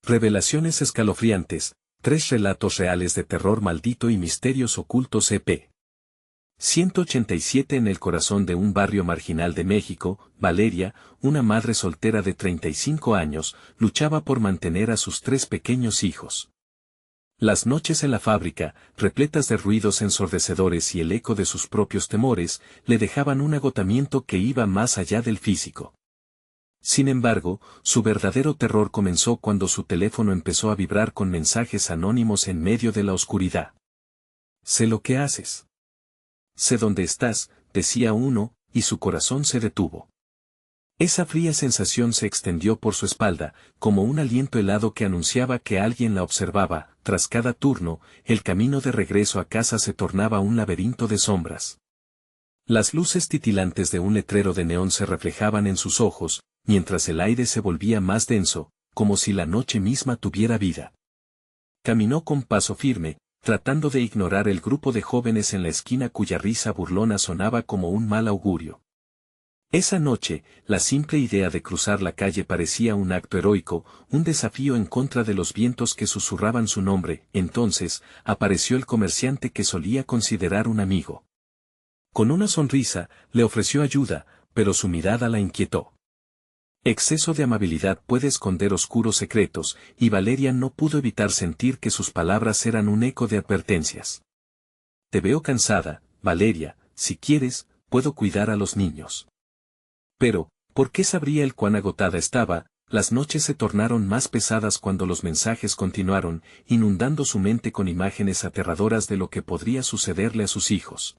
Revelaciones escalofriantes, 3 relatos reales de terror maldito y misterios ocultos EP. 187. En el corazón de un barrio marginal de México, Valeria, una madre soltera de 35 años, luchaba por mantener a sus 3 pequeños hijos. Las noches en la fábrica, repletas de ruidos ensordecedores y el eco de sus propios temores, le dejaban un agotamiento que iba más allá del físico. Sin embargo, su verdadero terror comenzó cuando su teléfono empezó a vibrar con mensajes anónimos en medio de la oscuridad. «Sé lo que haces. Sé dónde estás», decía uno, y su corazón se detuvo. Esa fría sensación se extendió por su espalda, como un aliento helado que anunciaba que alguien la observaba. Tras cada turno, el camino de regreso a casa se tornaba un laberinto de sombras. Las luces titilantes de un letrero de neón se reflejaban en sus ojos, mientras el aire se volvía más denso, como si la noche misma tuviera vida. Caminó con paso firme, tratando de ignorar el grupo de jóvenes en la esquina cuya risa burlona sonaba como un mal augurio. Esa noche, la simple idea de cruzar la calle parecía un acto heroico, un desafío en contra de los vientos que susurraban su nombre. Entonces, apareció el comerciante que solía considerar un amigo. Con una sonrisa, le ofreció ayuda, pero su mirada la inquietó. Exceso de amabilidad puede esconder oscuros secretos, y Valeria no pudo evitar sentir que sus palabras eran un eco de advertencias. «Te veo cansada, Valeria, si quieres, puedo cuidar a los niños». Pero, ¿por qué sabría él cuán agotada estaba? Las noches se tornaron más pesadas cuando los mensajes continuaron, inundando su mente con imágenes aterradoras de lo que podría sucederle a sus hijos.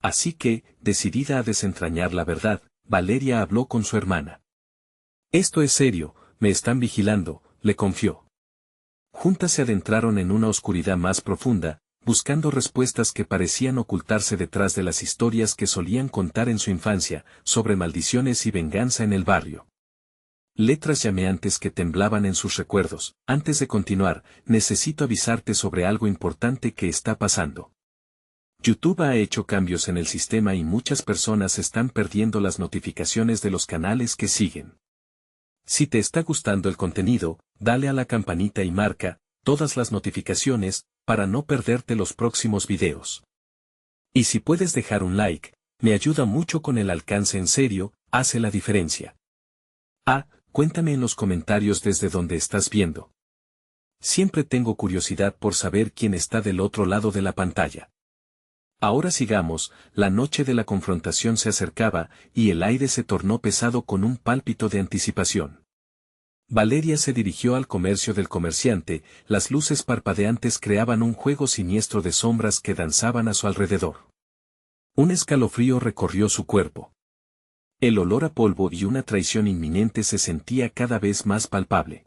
Así que, decidida a desentrañar la verdad, Valeria habló con su hermana. «Esto es serio, me están vigilando», le confió. Juntas se adentraron en una oscuridad más profunda, buscando respuestas que parecían ocultarse detrás de las historias que solían contar en su infancia, sobre maldiciones y venganza en el barrio. Letras llameantes que temblaban en sus recuerdos. «Antes de continuar, necesito avisarte sobre algo importante que está pasando. YouTube ha hecho cambios en el sistema y muchas personas están perdiendo las notificaciones de los canales que siguen. Si te está gustando el contenido, dale a la campanita y marca todas las notificaciones para no perderte los próximos videos. Y si puedes dejar un like, me ayuda mucho con el alcance. En serio, hace la diferencia. Cuéntame en los comentarios desde donde estás viendo. Siempre tengo curiosidad por saber quién está del otro lado de la pantalla. Ahora sigamos. La noche de la confrontación se acercaba, y el aire se tornó pesado con un pálpito de anticipación. Valeria se dirigió al comercio del comerciante. Las luces parpadeantes creaban un juego siniestro de sombras que danzaban a su alrededor. Un escalofrío recorrió su cuerpo. El olor a polvo y una traición inminente se sentía cada vez más palpable.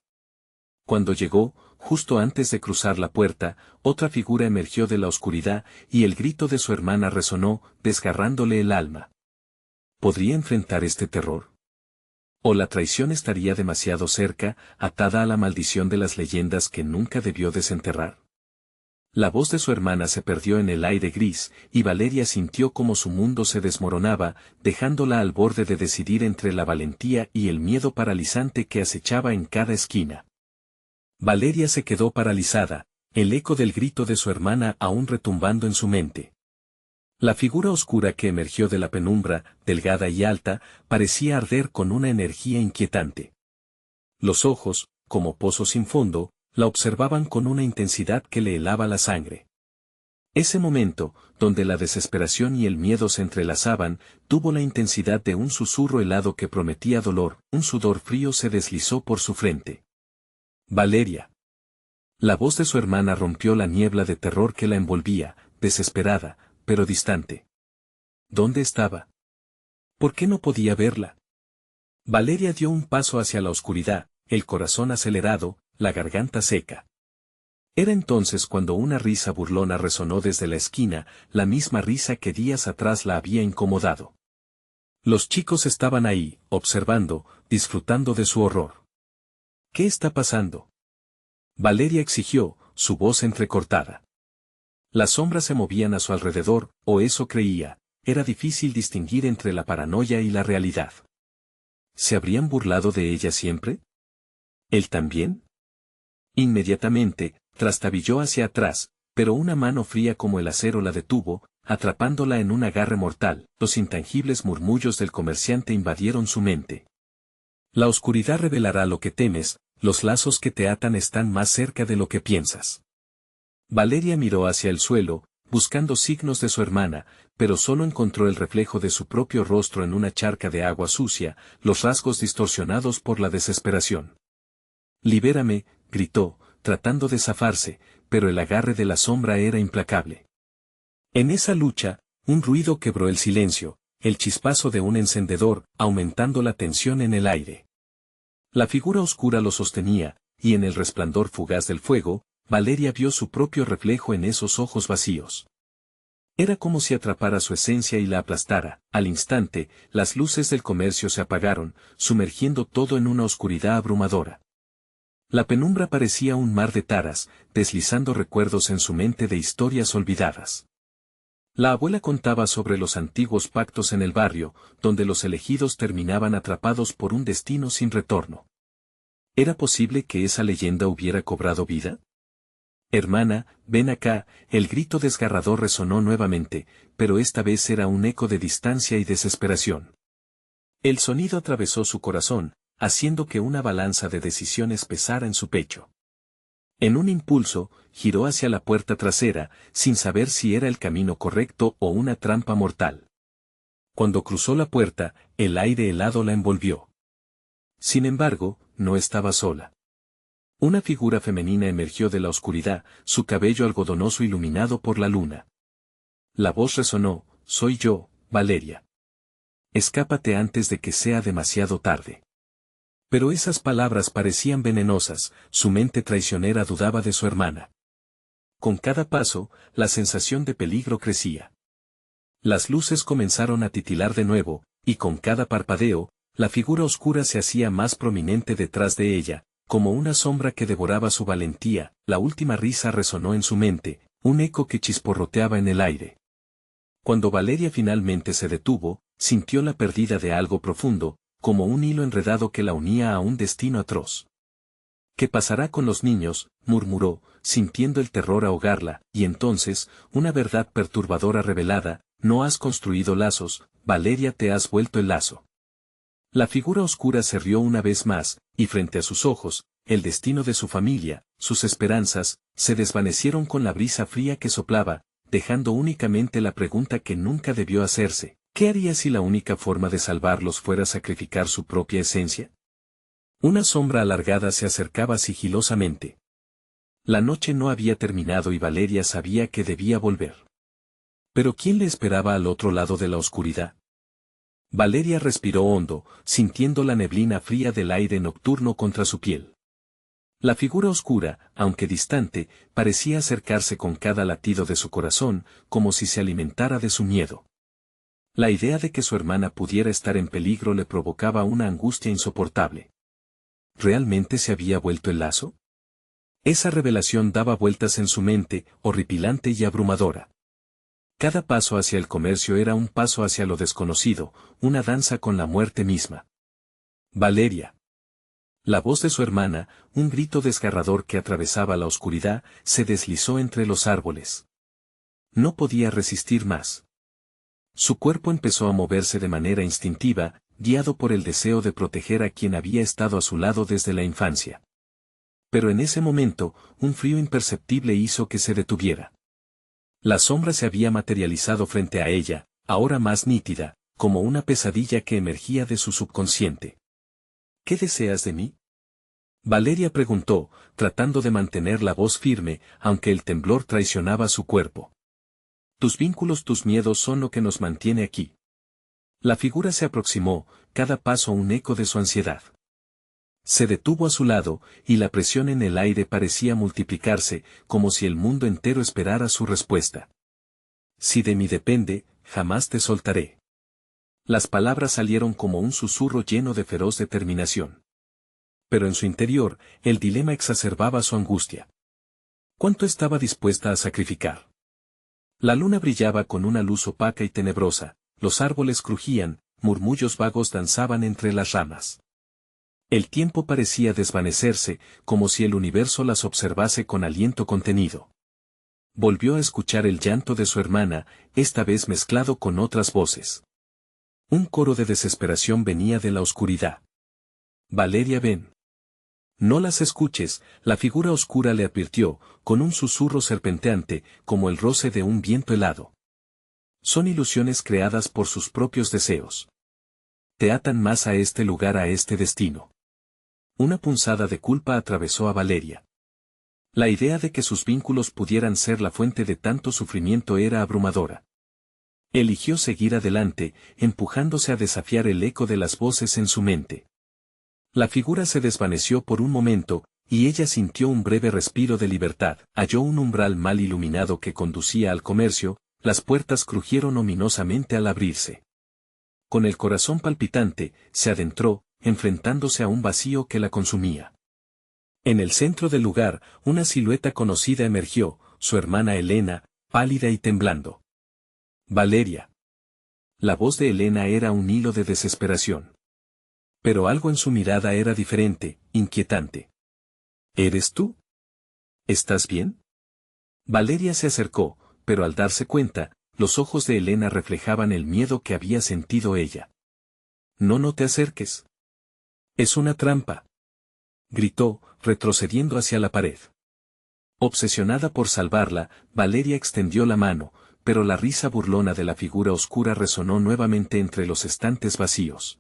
Cuando llegó, justo antes de cruzar la puerta, otra figura emergió de la oscuridad, y el grito de su hermana resonó, desgarrándole el alma. ¿Podría enfrentar este terror? ¿O la traición estaría demasiado cerca, atada a la maldición de las leyendas que nunca debió desenterrar? La voz de su hermana se perdió en el aire gris, y Valeria sintió como su mundo se desmoronaba, dejándola al borde de decidir entre la valentía y el miedo paralizante que acechaba en cada esquina. Valeria se quedó paralizada, el eco del grito de su hermana aún retumbando en su mente. La figura oscura que emergió de la penumbra, delgada y alta, parecía arder con una energía inquietante. Los ojos, como pozos sin fondo, la observaban con una intensidad que le helaba la sangre. Ese momento, donde la desesperación y el miedo se entrelazaban, tuvo la intensidad de un susurro helado que prometía dolor. Un sudor frío se deslizó por su frente. «Valeria». La voz de su hermana rompió la niebla de terror que la envolvía, desesperada, pero distante. ¿Dónde estaba? ¿Por qué no podía verla? Valeria dio un paso hacia la oscuridad, el corazón acelerado, la garganta seca. Era entonces cuando una risa burlona resonó desde la esquina, la misma risa que días atrás la había incomodado. Los chicos estaban ahí, observando, disfrutando de su horror. «¿Qué está pasando?», Valeria exigió, su voz entrecortada. Las sombras se movían a su alrededor, o eso creía. Era difícil distinguir entre la paranoia y la realidad. ¿Se habrían burlado de ella siempre? ¿Él también? Inmediatamente, trastabilló hacia atrás, pero una mano fría como el acero la detuvo, atrapándola en un agarre mortal. Los intangibles murmullos del comerciante invadieron su mente. La oscuridad revelará lo que temes, los lazos que te atan están más cerca de lo que piensas. Valeria miró hacia el suelo, buscando signos de su hermana, pero solo encontró el reflejo de su propio rostro en una charca de agua sucia, los rasgos distorsionados por la desesperación. «Libérame», gritó, tratando de zafarse, pero el agarre de la sombra era implacable. En esa lucha, un ruido quebró el silencio, el chispazo de un encendedor, aumentando la tensión en el aire. La figura oscura lo sostenía, y en el resplandor fugaz del fuego, Valeria vio su propio reflejo en esos ojos vacíos. Era como si atrapara su esencia y la aplastara. Al instante, las luces del comercio se apagaron, sumergiendo todo en una oscuridad abrumadora. La penumbra parecía un mar de taras, deslizando recuerdos en su mente de historias olvidadas. La abuela contaba sobre los antiguos pactos en el barrio, donde los elegidos terminaban atrapados por un destino sin retorno. ¿Era posible que esa leyenda hubiera cobrado vida? «Hermana, ven acá», el grito desgarrador resonó nuevamente, pero esta vez era un eco de distancia y desesperación. El sonido atravesó su corazón, haciendo que una balanza de decisiones pesara en su pecho. En un impulso, giró hacia la puerta trasera, sin saber si era el camino correcto o una trampa mortal. Cuando cruzó la puerta, el aire helado la envolvió. Sin embargo, no estaba sola. Una figura femenina emergió de la oscuridad, su cabello algodonoso iluminado por la luna. La voz resonó: «Soy yo, Valeria. Escápate antes de que sea demasiado tarde». Pero esas palabras parecían venenosas, su mente traicionera dudaba de su hermana. Con cada paso, la sensación de peligro crecía. Las luces comenzaron a titilar de nuevo, y con cada parpadeo, la figura oscura se hacía más prominente detrás de ella, como una sombra que devoraba su valentía. La última risa resonó en su mente, un eco que chisporroteaba en el aire. Cuando Valeria finalmente se detuvo, sintió la pérdida de algo profundo, como un hilo enredado que la unía a un destino atroz. «¿Qué pasará con los niños?», murmuró, sintiendo el terror ahogarla, y entonces, una verdad perturbadora revelada: «No has construido lazos, Valeria, te has vuelto el lazo». La figura oscura se rió una vez más, y frente a sus ojos, el destino de su familia, sus esperanzas, se desvanecieron con la brisa fría que soplaba, dejando únicamente la pregunta que nunca debió hacerse: ¿qué haría si la única forma de salvarlos fuera sacrificar su propia esencia? Una sombra alargada se acercaba sigilosamente. La noche no había terminado y Valeria sabía que debía volver. Pero ¿quién le esperaba al otro lado de la oscuridad? Valeria respiró hondo, sintiendo la neblina fría del aire nocturno contra su piel. La figura oscura, aunque distante, parecía acercarse con cada latido de su corazón, como si se alimentara de su miedo. La idea de que su hermana pudiera estar en peligro le provocaba una angustia insoportable. ¿Realmente se había vuelto el lazo? Esa revelación daba vueltas en su mente, horripilante y abrumadora. Cada paso hacia el comercio era un paso hacia lo desconocido, una danza con la muerte misma. «Valeria». La voz de su hermana, un grito desgarrador que atravesaba la oscuridad, se deslizó entre los árboles. No podía resistir más. Su cuerpo empezó a moverse de manera instintiva, guiado por el deseo de proteger a quien había estado a su lado desde la infancia. Pero en ese momento, un frío imperceptible hizo que se detuviera. La sombra se había materializado frente a ella, ahora más nítida, como una pesadilla que emergía de su subconsciente. «¿Qué deseas de mí?», Valeria preguntó, tratando de mantener la voz firme, aunque el temblor traicionaba su cuerpo. «Tus vínculos, tus miedos son lo que nos mantiene aquí». La figura se aproximó, cada paso un eco de su ansiedad. Se detuvo a su lado, y la presión en el aire parecía multiplicarse, como si el mundo entero esperara su respuesta. «Si de mí depende, jamás te soltaré». Las palabras salieron como un susurro lleno de feroz determinación. Pero en su interior, el dilema exacerbaba su angustia. ¿Cuánto estaba dispuesta a sacrificar? La luna brillaba con una luz opaca y tenebrosa, los árboles crujían, murmullos vagos danzaban entre las ramas. El tiempo parecía desvanecerse, como si el universo las observase con aliento contenido. Volvió a escuchar el llanto de su hermana, esta vez mezclado con otras voces. Un coro de desesperación venía de la oscuridad. Valeria, ven. No las escuches, la figura oscura le advirtió, con un susurro serpenteante, como el roce de un viento helado. Son ilusiones creadas por sus propios deseos. Te atan más a este lugar, a este destino. Una punzada de culpa atravesó a Valeria. La idea de que sus vínculos pudieran ser la fuente de tanto sufrimiento era abrumadora. Eligió seguir adelante, empujándose a desafiar el eco de las voces en su mente. La figura se desvaneció por un momento, y ella sintió un breve respiro de libertad. Halló un umbral mal iluminado que conducía al comercio, las puertas crujieron ominosamente al abrirse. Con el corazón palpitante, se adentró, enfrentándose a un vacío que la consumía. En el centro del lugar, una silueta conocida emergió, su hermana Elena, pálida y temblando. Valeria. La voz de Elena era un hilo de desesperación. Pero algo en su mirada era diferente, inquietante. ¿Eres tú? ¿Estás bien? Valeria se acercó, pero al darse cuenta, los ojos de Elena reflejaban el miedo que había sentido ella. No te acerques. Es una trampa. Gritó, retrocediendo hacia la pared. Obsesionada por salvarla, Valeria extendió la mano, pero la risa burlona de la figura oscura resonó nuevamente entre los estantes vacíos.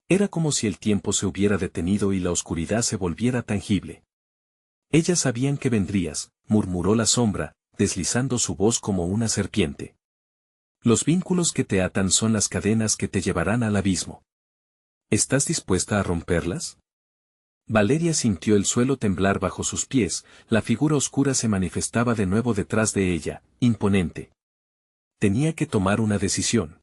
Era como si el tiempo se hubiera detenido y la oscuridad se volviera tangible. Ellas sabían que vendrías, murmuró la sombra, deslizando su voz como una serpiente. Los vínculos que te atan son las cadenas que te llevarán al abismo. ¿Estás dispuesta a romperlas? Valeria sintió el suelo temblar bajo sus pies, la figura oscura se manifestaba de nuevo detrás de ella, imponente. Tenía que tomar una decisión.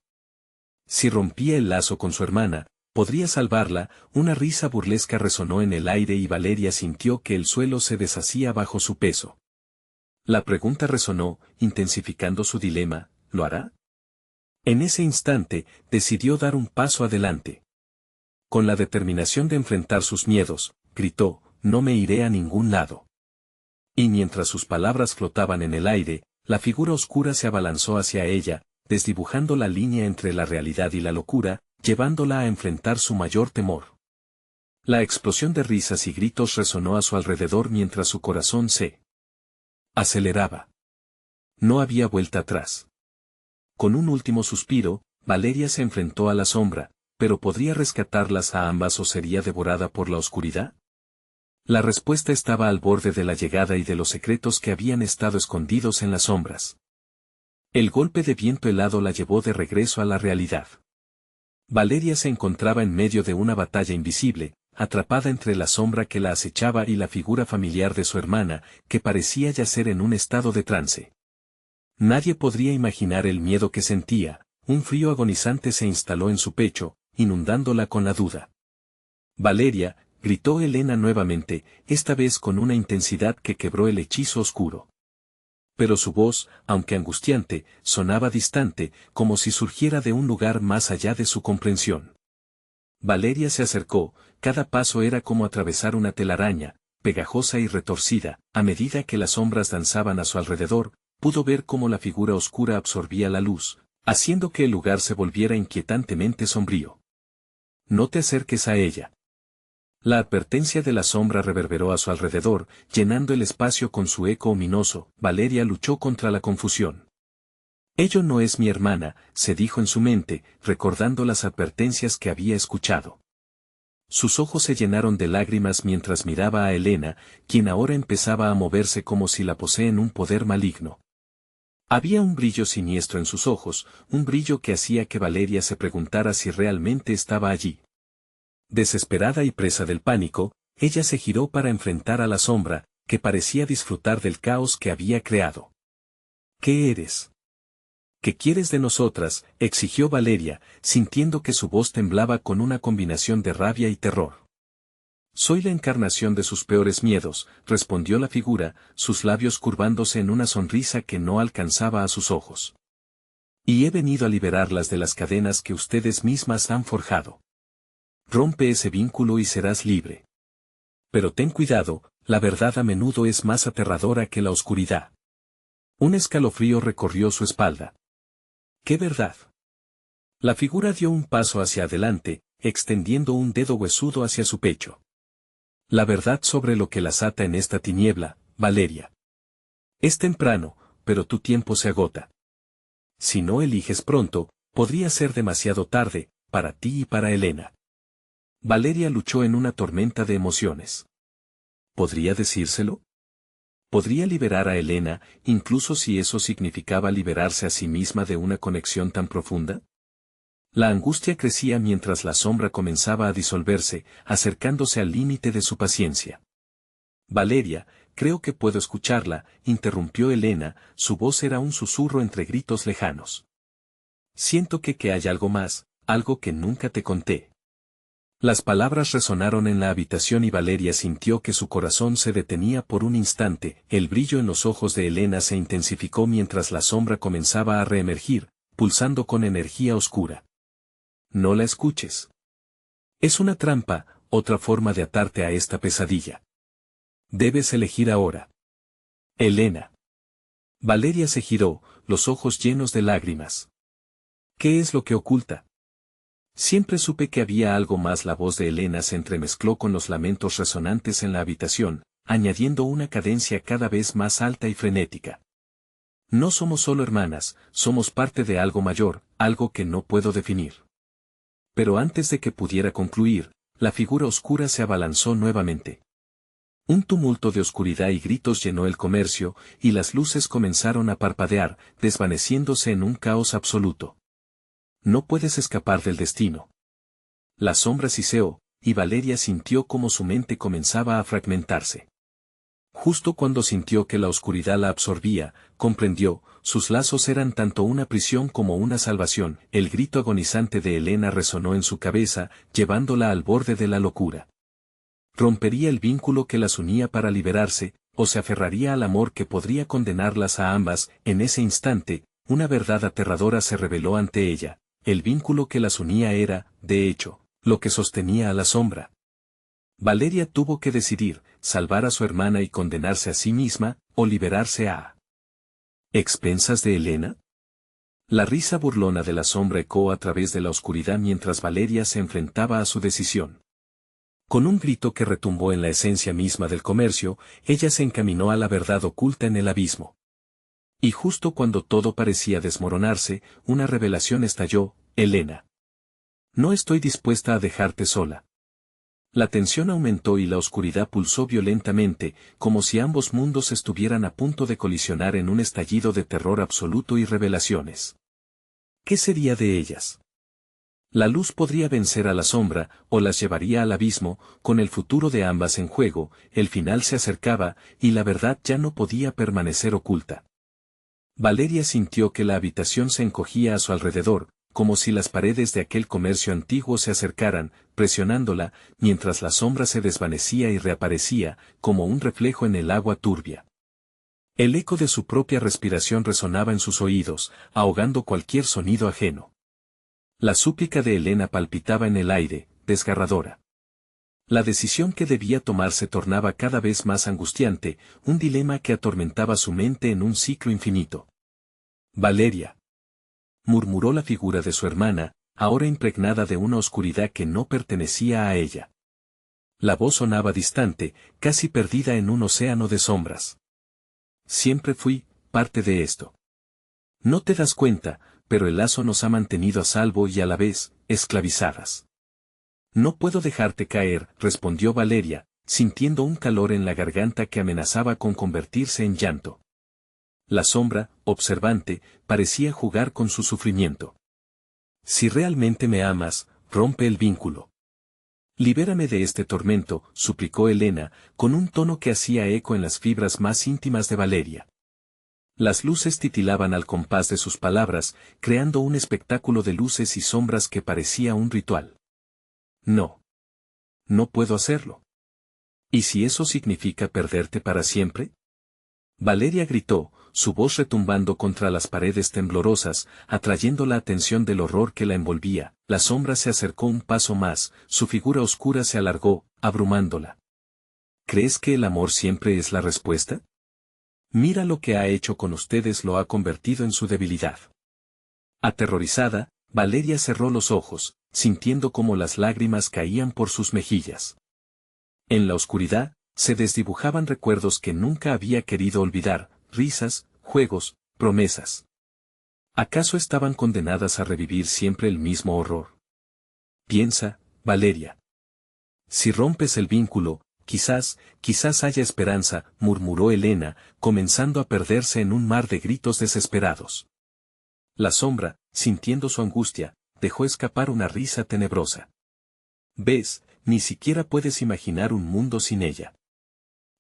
Si rompía el lazo con su hermana, podría salvarla. Una risa burlesca resonó en el aire y Valeria sintió que el suelo se deshacía bajo su peso. La pregunta resonó, intensificando su dilema, ¿lo hará? En ese instante, decidió dar un paso adelante. Con la determinación de enfrentar sus miedos, gritó, no me iré a ningún lado. Y mientras sus palabras flotaban en el aire, la figura oscura se abalanzó hacia ella, desdibujando la línea entre la realidad y la locura, llevándola a enfrentar su mayor temor. La explosión de risas y gritos resonó a su alrededor mientras su corazón se aceleraba. No había vuelta atrás. Con un último suspiro, Valeria se enfrentó a la sombra, pero ¿podría rescatarlas a ambas o sería devorada por la oscuridad? La respuesta estaba al borde de la llegada y de los secretos que habían estado escondidos en las sombras. El golpe de viento helado la llevó de regreso a la realidad. Valeria se encontraba en medio de una batalla invisible, atrapada entre la sombra que la acechaba y la figura familiar de su hermana, que parecía yacer en un estado de trance. Nadie podría imaginar el miedo que sentía, un frío agonizante se instaló en su pecho, inundándola con la duda. Valeria, gritó Elena nuevamente, esta vez con una intensidad que quebró el hechizo oscuro. Pero su voz, aunque angustiante, sonaba distante, como si surgiera de un lugar más allá de su comprensión. Valeria se acercó, cada paso era como atravesar una telaraña, pegajosa y retorcida. A medida que las sombras danzaban a su alrededor, pudo ver cómo la figura oscura absorbía la luz, haciendo que el lugar se volviera inquietantemente sombrío. No te acerques a ella. La advertencia de la sombra reverberó a su alrededor, llenando el espacio con su eco ominoso. Valeria luchó contra la confusión. Ello no es mi hermana, se dijo en su mente, recordando las advertencias que había escuchado. Sus ojos se llenaron de lágrimas mientras miraba a Elena, quien ahora empezaba a moverse como si la poseen un poder maligno. Había un brillo siniestro en sus ojos, un brillo que hacía que Valeria se preguntara si realmente estaba allí. Desesperada y presa del pánico, ella se giró para enfrentar a la sombra, que parecía disfrutar del caos que había creado. ¿Qué eres? ¿Qué quieres de nosotras?, exigió Valeria, sintiendo que su voz temblaba con una combinación de rabia y terror. Soy la encarnación de sus peores miedos, respondió la figura, sus labios curvándose en una sonrisa que no alcanzaba a sus ojos. Y he venido a liberarlas de las cadenas que ustedes mismas han forjado. Rompe ese vínculo y serás libre. Pero ten cuidado, la verdad a menudo es más aterradora que la oscuridad. Un escalofrío recorrió su espalda. ¿Qué verdad? La figura dio un paso hacia adelante, extendiendo un dedo huesudo hacia su pecho. La verdad sobre lo que las ata en esta tiniebla, Valeria. Es temprano, pero tu tiempo se agota. Si no eliges pronto, podría ser demasiado tarde, para ti y para Elena. Valeria luchó en una tormenta de emociones. ¿Podría decírselo? ¿Podría liberar a Elena, incluso si eso significaba liberarse a sí misma de una conexión tan profunda? La angustia crecía mientras la sombra comenzaba a disolverse, acercándose al límite de su paciencia. Valeria, creo que puedo escucharla, interrumpió Elena, su voz era un susurro entre gritos lejanos. Siento que hay algo más, algo que nunca te conté. Las palabras resonaron en la habitación y Valeria sintió que su corazón se detenía por un instante, el brillo en los ojos de Elena se intensificó mientras la sombra comenzaba a reemergir, pulsando con energía oscura. No la escuches. Es una trampa, otra forma de atarte a esta pesadilla. Debes elegir ahora. Elena. Valeria se giró, los ojos llenos de lágrimas. ¿Qué es lo que oculta? Siempre supe que había algo más. La voz de Elena se entremezcló con los lamentos resonantes en la habitación, añadiendo una cadencia cada vez más alta y frenética. No somos solo hermanas, somos parte de algo mayor, algo que no puedo definir. Pero antes de que pudiera concluir, la figura oscura se abalanzó nuevamente. Un tumulto de oscuridad y gritos llenó el comercio, y las luces comenzaron a parpadear, desvaneciéndose en un caos absoluto. No puedes escapar del destino. La sombra siseó, y Valeria sintió como su mente comenzaba a fragmentarse. Justo cuando sintió que la oscuridad la absorbía, comprendió, sus lazos eran tanto una prisión como una salvación. El grito agonizante de Elena resonó en su cabeza, llevándola al borde de la locura. Rompería el vínculo que las unía para liberarse, o se aferraría al amor que podría condenarlas a ambas. En ese instante, una verdad aterradora se reveló ante ella. El vínculo que las unía era, de hecho, lo que sostenía a la sombra. Valeria tuvo que decidir, salvar a su hermana y condenarse a sí misma, o liberarse a ¿expensas de Elena? La risa burlona de la sombra ecoó a través de la oscuridad mientras Valeria se enfrentaba a su decisión. Con un grito que retumbó en la esencia misma del comercio, ella se encaminó a la verdad oculta en el abismo. Y justo cuando todo parecía desmoronarse, una revelación estalló: Elena. No estoy dispuesta a dejarte sola. La tensión aumentó y la oscuridad pulsó violentamente, como si ambos mundos estuvieran a punto de colisionar en un estallido de terror absoluto y revelaciones. ¿Qué sería de ellas? La luz podría vencer a la sombra, o las llevaría al abismo. Con el futuro de ambas en juego, el final se acercaba, y la verdad ya no podía permanecer oculta. Valeria sintió que la habitación se encogía a su alrededor, como si las paredes de aquel comercio antiguo se acercaran, presionándola, mientras la sombra se desvanecía y reaparecía, como un reflejo en el agua turbia. El eco de su propia respiración resonaba en sus oídos, ahogando cualquier sonido ajeno. La súplica de Elena palpitaba en el aire, desgarradora. La decisión que debía tomar se tornaba cada vez más angustiante, un dilema que atormentaba su mente en un ciclo infinito. Valeria, murmuró la figura de su hermana, ahora impregnada de una oscuridad que no pertenecía a ella. La voz sonaba distante, casi perdida en un océano de sombras. Siempre fui parte de esto. No te das cuenta, pero el lazo nos ha mantenido a salvo y a la vez, esclavizadas. No puedo dejarte caer, respondió Valeria, sintiendo un calor en la garganta que amenazaba con convertirse en llanto. La sombra, observante, parecía jugar con su sufrimiento. Si realmente me amas, rompe el vínculo. Libérame de este tormento, suplicó Elena, con un tono que hacía eco en las fibras más íntimas de Valeria. Las luces titilaban al compás de sus palabras, creando un espectáculo de luces y sombras que parecía un ritual. No. No puedo hacerlo. ¿Y si eso significa perderte para siempre? Valeria gritó, su voz retumbando contra las paredes temblorosas, atrayendo la atención del horror que la envolvía. La sombra se acercó un paso más, su figura oscura se alargó, abrumándola. ¿Crees que el amor siempre es la respuesta? Mira lo que ha hecho con ustedes, lo ha convertido en su debilidad. Aterrorizada, Valeria cerró los ojos, sintiendo cómo las lágrimas caían por sus mejillas. En la oscuridad, se desdibujaban recuerdos que nunca había querido olvidar, risas, juegos, promesas. ¿Acaso estaban condenadas a revivir siempre el mismo horror? Piensa, Valeria. Si rompes el vínculo, quizás haya esperanza, murmuró Elena, comenzando a perderse en un mar de gritos desesperados. La sombra, sintiendo su angustia, dejó escapar una risa tenebrosa. ¿Ves? Ni siquiera puedes imaginar un mundo sin ella.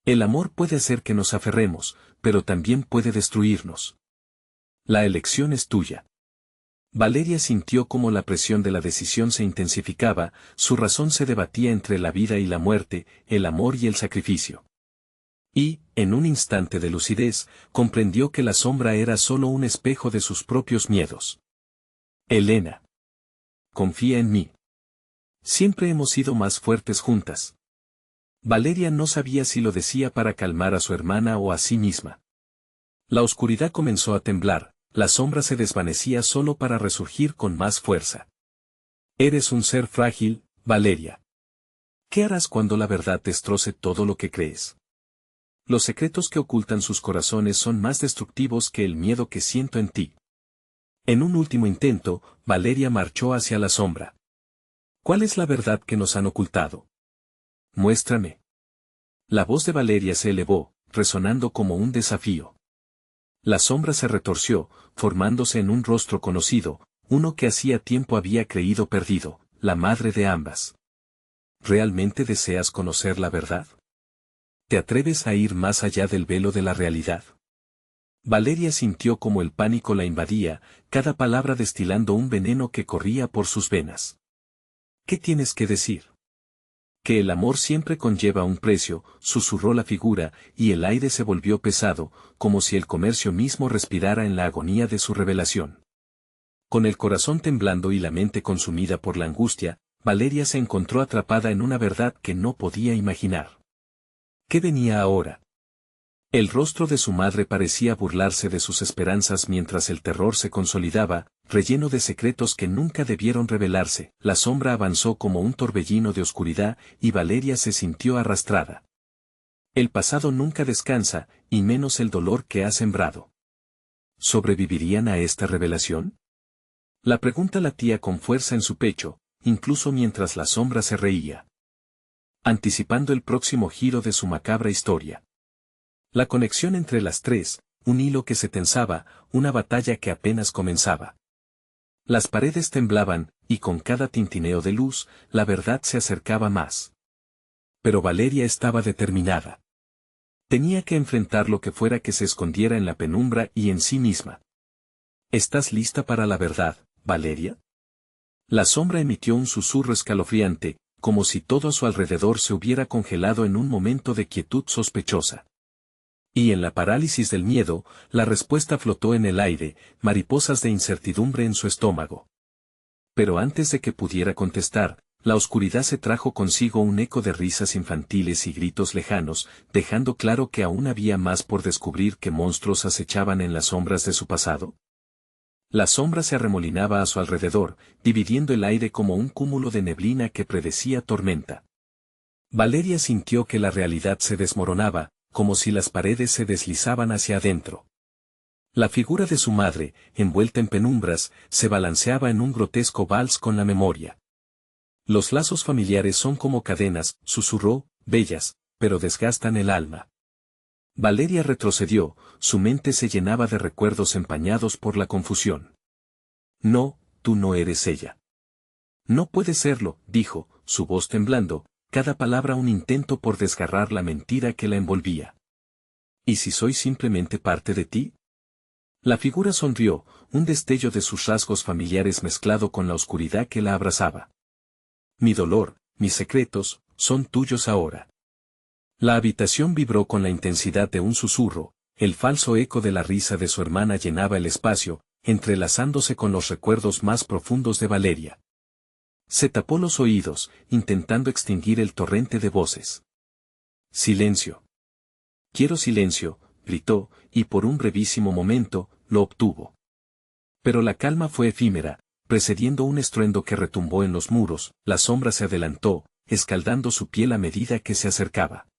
El amor puede hacer que nos aferremos, pero también puede destruirnos. La elección es tuya. Valeria sintió cómo la presión de la decisión se intensificaba, su razón se debatía entre la vida y la muerte, el amor y el sacrificio. Y, en un instante de lucidez, comprendió que la sombra era solo un espejo de sus propios miedos. Elena. Confía en mí. Siempre hemos sido más fuertes juntas. Valeria no sabía si lo decía para calmar a su hermana o a sí misma. La oscuridad comenzó a temblar, la sombra se desvanecía solo para resurgir con más fuerza. Eres un ser frágil, Valeria. ¿Qué harás cuando la verdad destroce todo lo que crees? Los secretos que ocultan sus corazones son más destructivos que el miedo que siento en ti. En un último intento, Valeria marchó hacia la sombra. ¿Cuál es la verdad que nos han ocultado? Muéstrame. La voz de Valeria se elevó, resonando como un desafío. La sombra se retorció, formándose en un rostro conocido, uno que hacía tiempo había creído perdido, la madre de ambas. ¿Realmente deseas conocer la verdad? ¿Te atreves a ir más allá del velo de la realidad? Valeria sintió como el pánico la invadía, cada palabra destilando un veneno que corría por sus venas. ¿Qué tienes que decir? Que el amor siempre conlleva un precio, susurró la figura, y el aire se volvió pesado, como si el comercio mismo respirara en la agonía de su revelación. Con el corazón temblando y la mente consumida por la angustia, Valeria se encontró atrapada en una verdad que no podía imaginar. ¿Qué venía ahora? El rostro de su madre parecía burlarse de sus esperanzas mientras el terror se consolidaba, relleno de secretos que nunca debieron revelarse. La sombra avanzó como un torbellino de oscuridad y Valeria se sintió arrastrada. El pasado nunca descansa, y menos el dolor que ha sembrado. ¿Sobrevivirían a esta revelación? La pregunta latía con fuerza en su pecho, incluso mientras la sombra se reía. Anticipando el próximo giro de su macabra historia. La conexión entre las tres, un hilo que se tensaba, una batalla que apenas comenzaba. Las paredes temblaban, y con cada tintineo de luz, la verdad se acercaba más. Pero Valeria estaba determinada. Tenía que enfrentar lo que fuera que se escondiera en la penumbra y en sí misma. ¿Estás lista para la verdad, Valeria? La sombra emitió un susurro escalofriante, como si todo a su alrededor se hubiera congelado en un momento de quietud sospechosa. Y en la parálisis del miedo, la respuesta flotó en el aire, mariposas de incertidumbre en su estómago. Pero antes de que pudiera contestar, la oscuridad se trajo consigo un eco de risas infantiles y gritos lejanos, dejando claro que aún había más por descubrir que monstruos acechaban en las sombras de su pasado. La sombra se arremolinaba a su alrededor, dividiendo el aire como un cúmulo de neblina que predecía tormenta. Valeria sintió que la realidad se desmoronaba, como si las paredes se deslizaban hacia adentro. La figura de su madre, envuelta en penumbras, se balanceaba en un grotesco vals con la memoria. Los lazos familiares son como cadenas, susurró, bellas, pero desgastan el alma. Valeria retrocedió, su mente se llenaba de recuerdos empañados por la confusión. No, tú no eres ella. No puede serlo, dijo, su voz temblando, cada palabra un intento por desgarrar la mentira que la envolvía. ¿Y si soy simplemente parte de ti? La figura sonrió, un destello de sus rasgos familiares mezclado con la oscuridad que la abrazaba. Mi dolor, mis secretos, son tuyos ahora. La habitación vibró con la intensidad de un susurro, El falso eco de la risa de su hermana llenaba el espacio, entrelazándose con los recuerdos más profundos de Valeria. Se tapó los oídos, intentando extinguir el torrente de voces. Silencio. Quiero silencio, gritó, y por un brevísimo momento, lo obtuvo. Pero la calma fue efímera, precediendo un estruendo que retumbó en los muros, la sombra se adelantó, escaldando su piel a medida que se acercaba.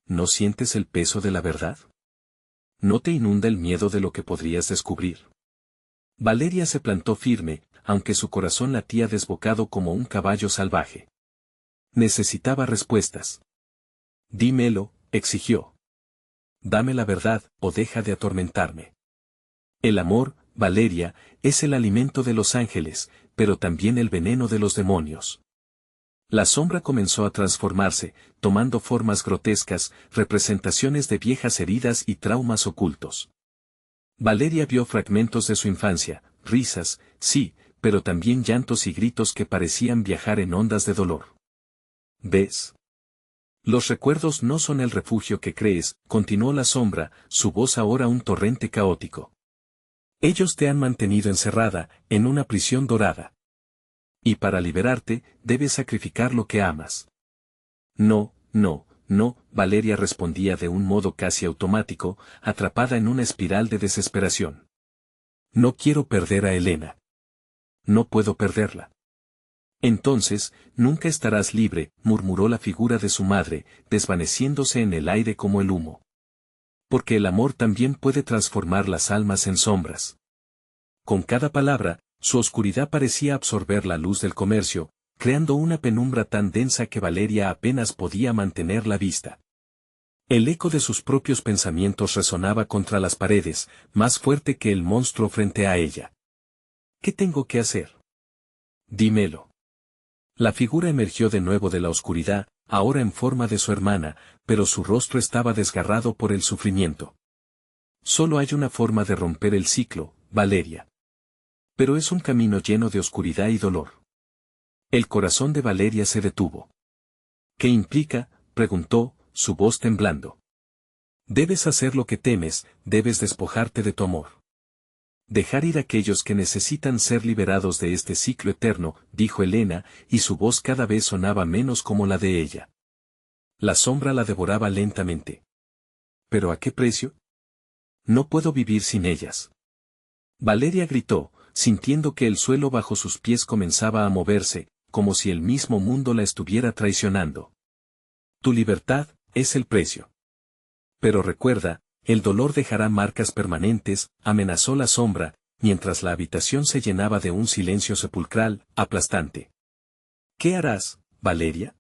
¿No sientes el peso de la verdad? ¿No te inunda el miedo de lo que podrías descubrir? Valeria se plantó firme, aunque su corazón latía desbocado como un caballo salvaje. Necesitaba respuestas. Dímelo, exigió. Dame la verdad, o deja de atormentarme. El amor, Valeria, es el alimento de los ángeles, pero también el veneno de los demonios. La sombra comenzó a transformarse, tomando formas grotescas, representaciones de viejas heridas y traumas ocultos. Valeria vio fragmentos de su infancia, risas, sí, pero también llantos y gritos que parecían viajar en ondas de dolor. ¿Ves? Los recuerdos no son el refugio que crees, continuó la sombra, su voz ahora un torrente caótico. Ellos te han mantenido encerrada, en una prisión dorada. Y para liberarte, debes sacrificar lo que amas. No, no, no, Valeria respondía de un modo casi automático, atrapada en una espiral de desesperación. No quiero perder a Elena. No puedo perderla. Entonces, nunca estarás libre, murmuró la figura de su madre, desvaneciéndose en el aire como el humo. Porque el amor también puede transformar las almas en sombras. Con cada palabra, su oscuridad parecía absorber la luz del comercio, creando una penumbra tan densa que Valeria apenas podía mantener la vista. El eco de sus propios pensamientos resonaba contra las paredes, más fuerte que el monstruo frente a ella. ¿Qué tengo que hacer? Dímelo. La figura emergió de nuevo de la oscuridad, ahora en forma de su hermana, pero su rostro estaba desgarrado por el sufrimiento. Solo hay una forma de romper el ciclo, Valeria. Pero es un camino lleno de oscuridad y dolor. El corazón de Valeria se detuvo. ¿Qué implica?, preguntó, su voz temblando. Debes hacer lo que temes, debes despojarte de tu amor. Dejar ir a aquellos que necesitan ser liberados de este ciclo eterno, dijo Elena, y su voz cada vez sonaba menos como la de ella. La sombra la devoraba lentamente. ¿Pero a qué precio? No puedo vivir sin ellas. Valeria gritó, sintiendo que el suelo bajo sus pies comenzaba a moverse, como si el mismo mundo la estuviera traicionando. Tu libertad es el precio. Pero recuerda, el dolor dejará marcas permanentes, amenazó la sombra, mientras la habitación se llenaba de un silencio sepulcral, aplastante. ¿Qué harás, Valeria?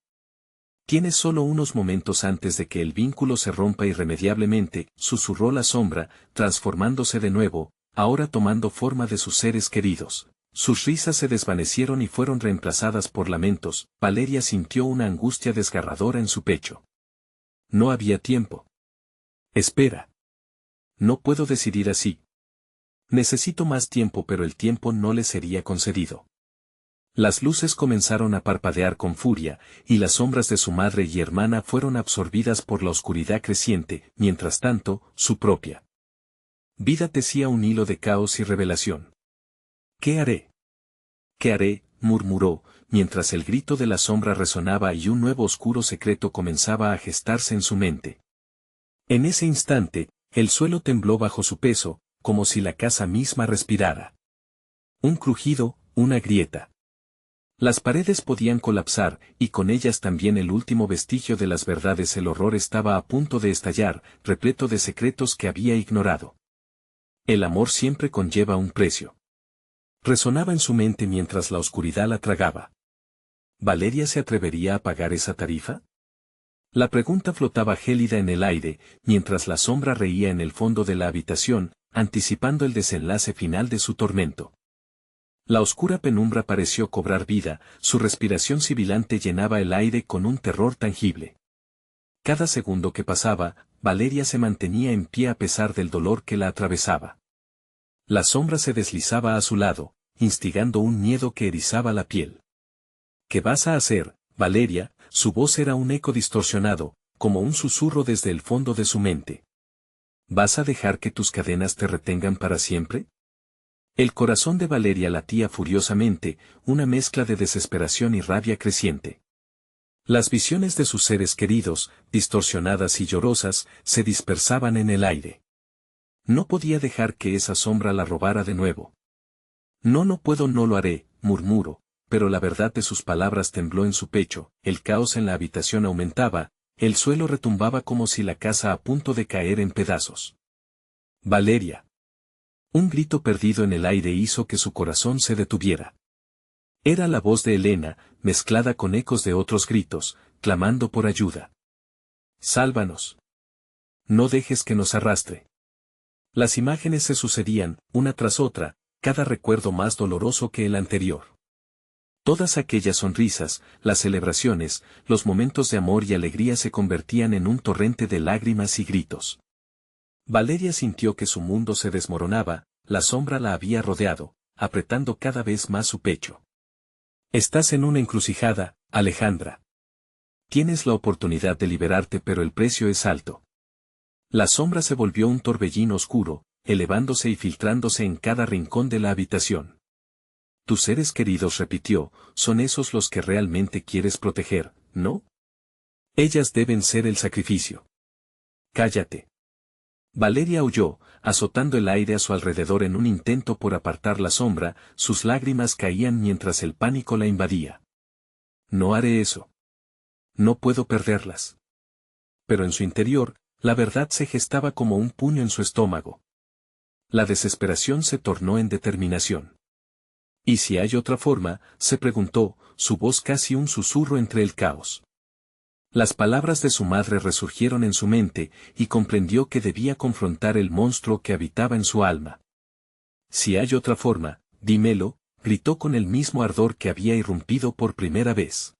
Tienes solo unos momentos antes de que el vínculo se rompa irremediablemente, susurró la sombra, transformándose de nuevo, ahora tomando forma de sus seres queridos. Sus risas se desvanecieron y fueron reemplazadas por lamentos. Valeria sintió una angustia desgarradora en su pecho. No había tiempo. Espera. No puedo decidir así. Necesito más tiempo, pero el tiempo no le sería concedido. Las luces comenzaron a parpadear con furia, y las sombras de su madre y hermana fueron absorbidas por la oscuridad creciente, mientras tanto, su propia vida tecía un hilo de caos y revelación. ¿Qué haré? ¿Qué haré?, murmuró, mientras el grito de la sombra resonaba y un nuevo oscuro secreto comenzaba a gestarse en su mente. En ese instante, el suelo tembló bajo su peso, como si la casa misma respirara. Un crujido, una grieta. Las paredes podían colapsar, y con ellas también el último vestigio de las verdades. El horror estaba a punto de estallar, repleto de secretos que había ignorado. El amor siempre conlleva un precio. Resonaba en su mente mientras la oscuridad la tragaba. ¿Valeria se atrevería a pagar esa tarifa? La pregunta flotaba gélida en el aire, mientras la sombra reía en el fondo de la habitación, anticipando el desenlace final de su tormento. La oscura penumbra pareció cobrar vida, su respiración sibilante llenaba el aire con un terror tangible. Cada segundo que pasaba, Valeria se mantenía en pie a pesar del dolor que la atravesaba. La sombra se deslizaba a su lado, instigando un miedo que erizaba la piel. ¿Qué vas a hacer, Valeria? Su voz era un eco distorsionado, como un susurro desde el fondo de su mente. ¿Vas a dejar que tus cadenas te retengan para siempre? El corazón de Valeria latía furiosamente, una mezcla de desesperación y rabia creciente. Las visiones de sus seres queridos, distorsionadas y llorosas, se dispersaban en el aire. No podía dejar que esa sombra la robara de nuevo. No puedo, no lo haré, murmuró, pero la verdad de sus palabras tembló en su pecho, el caos en la habitación aumentaba, el suelo retumbaba como si la casa a punto de caer en pedazos. Valeria. Un grito perdido en el aire hizo que su corazón se detuviera. Era la voz de Elena, mezclada con ecos de otros gritos, clamando por ayuda. Sálvanos. No dejes que nos arrastre. Las imágenes se sucedían, una tras otra, cada recuerdo más doloroso que el anterior. Todas aquellas sonrisas, las celebraciones, los momentos de amor y alegría se convertían en un torrente de lágrimas y gritos. Valeria sintió que su mundo se desmoronaba, la sombra la había rodeado, apretando cada vez más su pecho. Estás en una encrucijada, Alejandra. Tienes la oportunidad de liberarte, pero el precio es alto. La sombra se volvió un torbellino oscuro, elevándose y filtrándose en cada rincón de la habitación. Tus seres queridos, repitió, son esos los que realmente quieres proteger, ¿no? Ellas deben ser el sacrificio. Cállate. Valeria huyó, azotando el aire a su alrededor en un intento por apartar la sombra, sus lágrimas caían mientras el pánico la invadía. No haré eso. No puedo perderlas. Pero en su interior, la verdad se gestaba como un puño en su estómago. La desesperación se tornó en determinación. ¿Y si hay otra forma?, se preguntó, su voz casi un susurro entre el caos. Las palabras de su madre resurgieron en su mente, y comprendió que debía confrontar el monstruo que habitaba en su alma. Si hay otra forma, dímelo, gritó con el mismo ardor que había irrumpido por primera vez.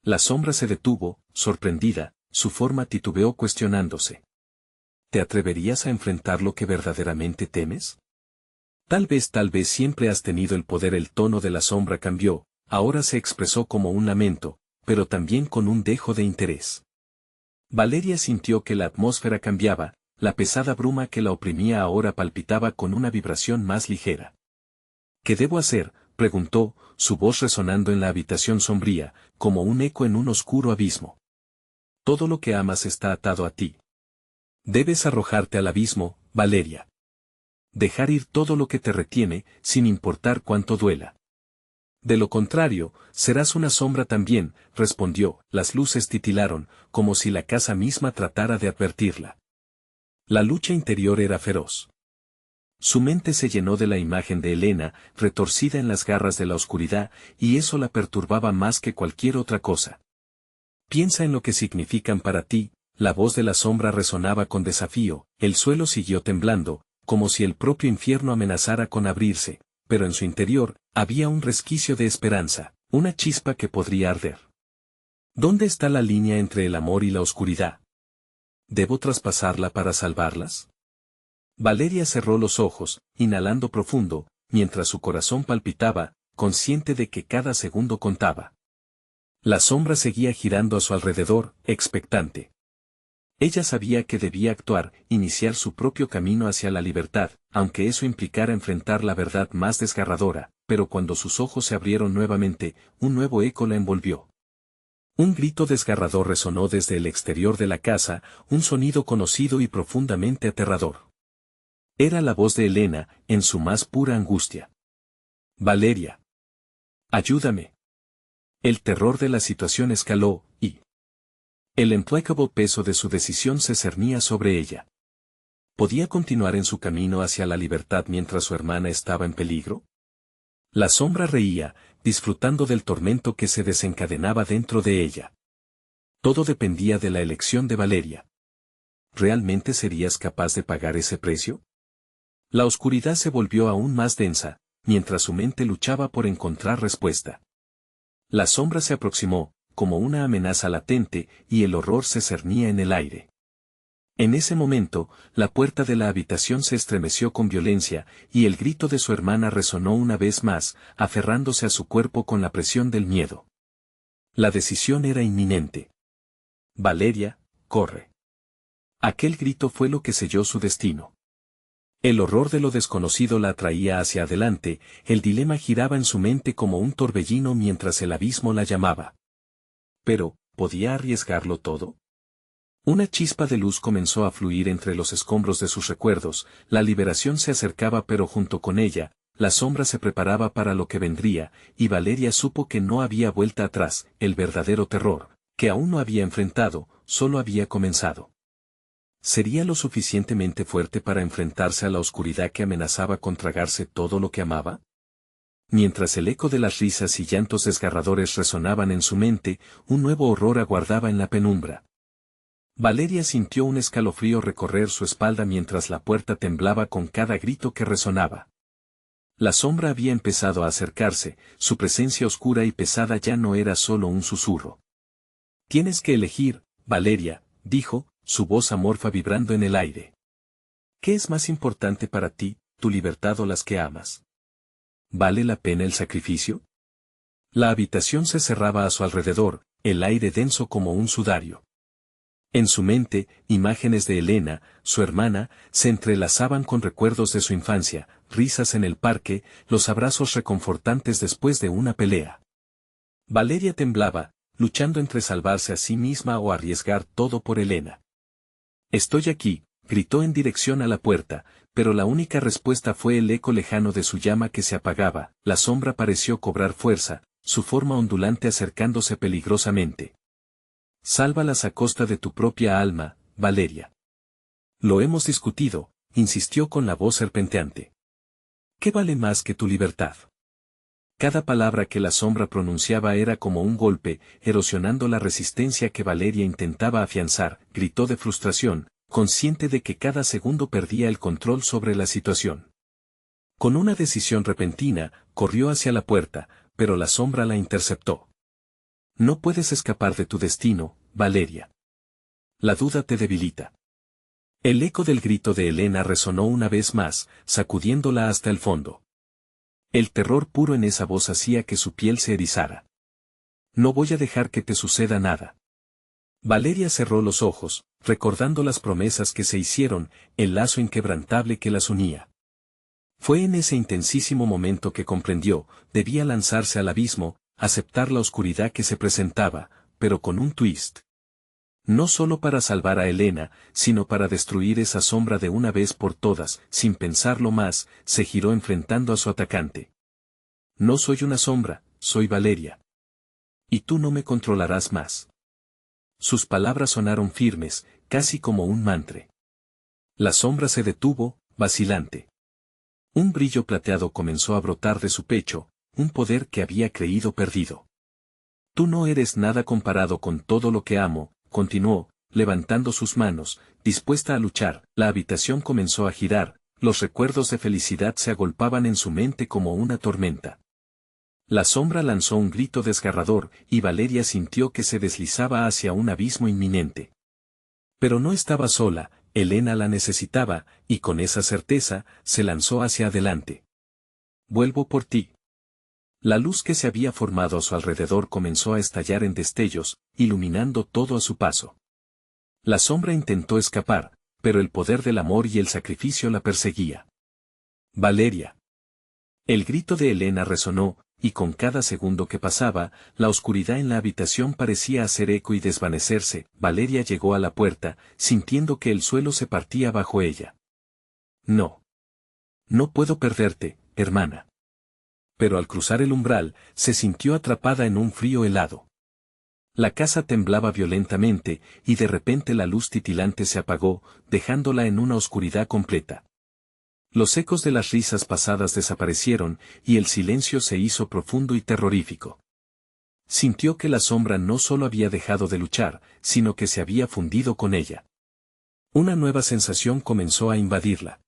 La sombra se detuvo, sorprendida, su forma titubeó cuestionándose. ¿Te atreverías a enfrentar lo que verdaderamente temes? Tal vez siempre has tenido el poder. El tono de la sombra cambió, ahora se expresó como un lamento, pero también con un dejo de interés. Valeria sintió que la atmósfera cambiaba, la pesada bruma que la oprimía ahora palpitaba con una vibración más ligera. ¿Qué debo hacer?, preguntó, su voz resonando en la habitación sombría, como un eco en un oscuro abismo. Todo lo que amas está atado a ti. Debes arrojarte al abismo, Valeria. Dejar ir todo lo que te retiene, sin importar cuánto duela. De lo contrario, serás una sombra también, respondió. Las luces titilaron, como si la casa misma tratara de advertirla. La lucha interior era feroz. Su mente se llenó de la imagen de Elena, retorcida en las garras de la oscuridad, y eso la perturbaba más que cualquier otra cosa. Piensa en lo que significan para ti. La voz de la sombra resonaba con desafío, el suelo siguió temblando, como si el propio infierno amenazara con abrirse, pero en su interior, había un resquicio de esperanza, una chispa que podría arder. ¿Dónde está la línea entre el amor y la oscuridad? ¿Debo traspasarla para salvarlas? Valeria cerró los ojos, inhalando profundo, mientras su corazón palpitaba, consciente de que cada segundo contaba. La sombra seguía girando a su alrededor, expectante. Ella sabía que debía actuar, iniciar su propio camino hacia la libertad, aunque eso implicara enfrentar la verdad más desgarradora, pero cuando sus ojos se abrieron nuevamente, un nuevo eco la envolvió. Un grito desgarrador resonó desde el exterior de la casa, un sonido conocido y profundamente aterrador. Era la voz de Elena, en su más pura angustia. Valeria. Ayúdame. El terror de la situación escaló, y el implacable peso de su decisión se cernía sobre ella. ¿Podía continuar en su camino hacia la libertad mientras su hermana estaba en peligro? La sombra reía, disfrutando del tormento que se desencadenaba dentro de ella. Todo dependía de la elección de Valeria. ¿Realmente serías capaz de pagar ese precio? La oscuridad se volvió aún más densa, mientras su mente luchaba por encontrar respuesta. La sombra se aproximó, como una amenaza latente, y el horror se cernía en el aire. En ese momento, la puerta de la habitación se estremeció con violencia, y el grito de su hermana resonó una vez más, aferrándose a su cuerpo con la presión del miedo. La decisión era inminente. Valeria, corre. Aquel grito fue lo que selló su destino. El horror de lo desconocido la atraía hacia adelante, el dilema giraba en su mente como un torbellino mientras el abismo la llamaba. Pero, ¿podía arriesgarlo todo? Una chispa de luz comenzó a fluir entre los escombros de sus recuerdos, la liberación se acercaba pero junto con ella, la sombra se preparaba para lo que vendría, y Valeria supo que no había vuelta atrás, el verdadero terror, que aún no había enfrentado, solo había comenzado. ¿Sería lo suficientemente fuerte para enfrentarse a la oscuridad que amenazaba con tragarse todo lo que amaba? Mientras el eco de las risas y llantos desgarradores resonaban en su mente, un nuevo horror aguardaba en la penumbra. Valeria sintió un escalofrío recorrer su espalda mientras la puerta temblaba con cada grito que resonaba. La sombra había empezado a acercarse, su presencia oscura y pesada ya no era solo un susurro. «Tienes que elegir, Valeria», dijo, su voz amorfa vibrando en el aire. «¿Qué es más importante para ti, tu libertad o las que amas? ¿Vale la pena el sacrificio?» La habitación se cerraba a su alrededor, el aire denso como un sudario. En su mente, imágenes de Elena, su hermana, se entrelazaban con recuerdos de su infancia, risas en el parque, los abrazos reconfortantes después de una pelea. Valeria temblaba, luchando entre salvarse a sí misma o arriesgar todo por Elena. «Estoy aquí», gritó en dirección a la puerta, pero la única respuesta fue el eco lejano de su llama que se apagaba, la sombra pareció cobrar fuerza, su forma ondulante acercándose peligrosamente. «Sálvalas a costa de tu propia alma, Valeria». «Lo hemos discutido», insistió con la voz serpenteante. «¿Qué vale más que tu libertad?» Cada palabra que la sombra pronunciaba era como un golpe, erosionando la resistencia que Valeria intentaba afianzar, gritó de frustración, consciente de que cada segundo perdía el control sobre la situación. Con una decisión repentina, corrió hacia la puerta, pero la sombra la interceptó. «No puedes escapar de tu destino, Valeria. La duda te debilita». El eco del grito de Elena resonó una vez más, sacudiéndola hasta el fondo. El terror puro en esa voz hacía que su piel se erizara. «No voy a dejar que te suceda nada». Valeria cerró los ojos, recordando las promesas que se hicieron, el lazo inquebrantable que las unía. Fue en ese intensísimo momento que comprendió, debía lanzarse al abismo, aceptar la oscuridad que se presentaba, pero con un twist. No solo para salvar a Elena, sino para destruir esa sombra de una vez por todas, sin pensarlo más, se giró enfrentando a su atacante. «No soy una sombra, soy Valeria. Y tú no me controlarás más». Sus palabras sonaron firmes, casi como un mantra. La sombra se detuvo, vacilante. Un brillo plateado comenzó a brotar de su pecho, un poder que había creído perdido. «Tú no eres nada comparado con todo lo que amo», continuó, levantando sus manos, dispuesta a luchar. La habitación comenzó a girar, los recuerdos de felicidad se agolpaban en su mente como una tormenta. La sombra lanzó un grito desgarrador, y Valeria sintió que se deslizaba hacia un abismo inminente. Pero no estaba sola, Elena la necesitaba, y con esa certeza, se lanzó hacia adelante. «Vuelvo por ti». La luz que se había formado a su alrededor comenzó a estallar en destellos, iluminando todo a su paso. La sombra intentó escapar, pero el poder del amor y el sacrificio la perseguía. «Valeria». El grito de Elena resonó, y con cada segundo que pasaba, la oscuridad en la habitación parecía hacer eco y desvanecerse. Valeria llegó a la puerta, sintiendo que el suelo se partía bajo ella. «No. No puedo perderte, hermana». Pero al cruzar el umbral, se sintió atrapada en un frío helado. La casa temblaba violentamente, y de repente la luz titilante se apagó, dejándola en una oscuridad completa. Los ecos de las risas pasadas desaparecieron, y el silencio se hizo profundo y terrorífico. Sintió que la sombra no solo había dejado de luchar, sino que se había fundido con ella. Una nueva sensación comenzó a invadirla.